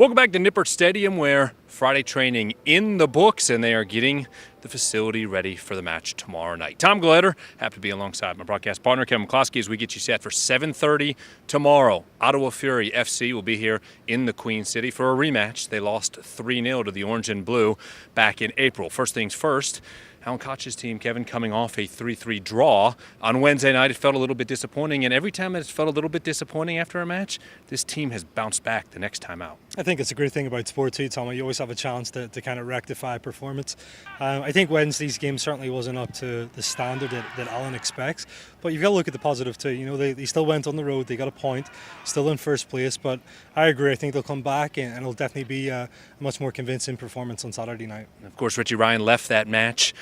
Welcome back to Nippert Stadium, where Friday training in the books, and they are getting the facility ready for the match tomorrow night. Tom Gelehrter, happy to be alongside my broadcast partner, Kevin McCloskey, as we get you set for 7:30 tomorrow. Ottawa Fury FC will be here in the Queen City for a rematch. They lost 3-0 to the Orange and Blue back in April. First things first, Alan Koch's team, Kevin, coming off a 3-3 draw on Wednesday night. It felt a little bit disappointing, and every time it's felt a little bit disappointing after a match, this team has bounced back the next time out. I think it's a great thing about sport too, Tom. You always have a chance to kind of rectify performance. I think Wednesday's game certainly wasn't up to the standard that Alan expects, but you've got to look at the positive too. You know, they still went on the road, they got a point, still in first place, but I agree. I think they'll come back and it'll definitely be a much more convincing performance on Saturday night. And of course, Richie Ryan left that match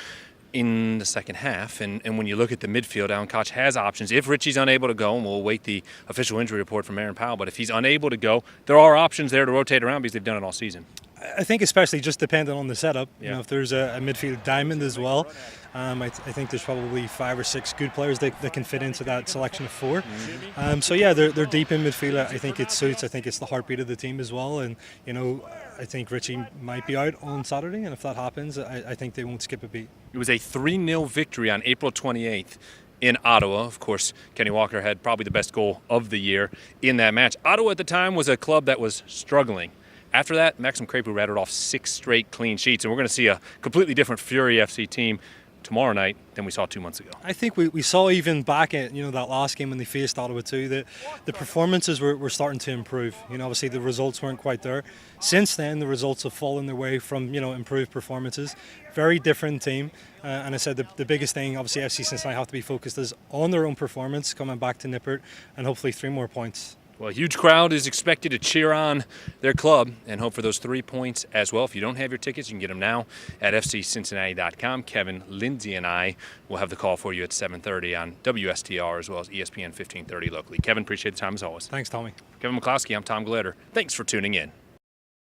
in the second half, and when you look at the midfield, Alan Koch has options. If Richie's unable to go, and we'll await the official injury report from Aaron Powell, but if he's unable to go, there are options there to rotate around because they've done it all season. I think especially just depending on the setup. Yeah. You know, if there's a midfield diamond as well, I think there's probably 5 or 6 good players that can fit into that selection of 4. So yeah, they're deep in midfield. I think it suits. I think it's the heartbeat of the team as well. And you know, I think Richie might be out on Saturday, and if that happens, I think they won't skip a beat. It was a 3-0 victory on April 28th in Ottawa. Of course, Kenny Walker had probably the best goal of the year in that match. Ottawa at the time was a club that was struggling. After that, Maxim Crepeau rattled off 6 straight clean sheets, and we're going to see a completely different Fury FC team tomorrow night than we saw 2 months ago. I think we saw even back at that last game when they faced Ottawa too, that the performances were starting to improve. Obviously the results weren't quite there. Since then, the results have fallen their way from improved performances. Very different team, and I said the biggest thing, obviously FC Cincinnati have to be focused is on their own performance, coming back to Nippert, and hopefully 3 more points. Well, a huge crowd is expected to cheer on their club and hope for those 3 points as well. If you don't have your tickets, you can get them now at fccincinnati.com. Kevin, Lindsay, and I will have the call for you at 7:30 on WSTR as well as ESPN 1530 locally. Kevin, appreciate the time as always. Thanks, Tommy. Kevin McCloskey, I'm Tom Gelehrter. Thanks for tuning in.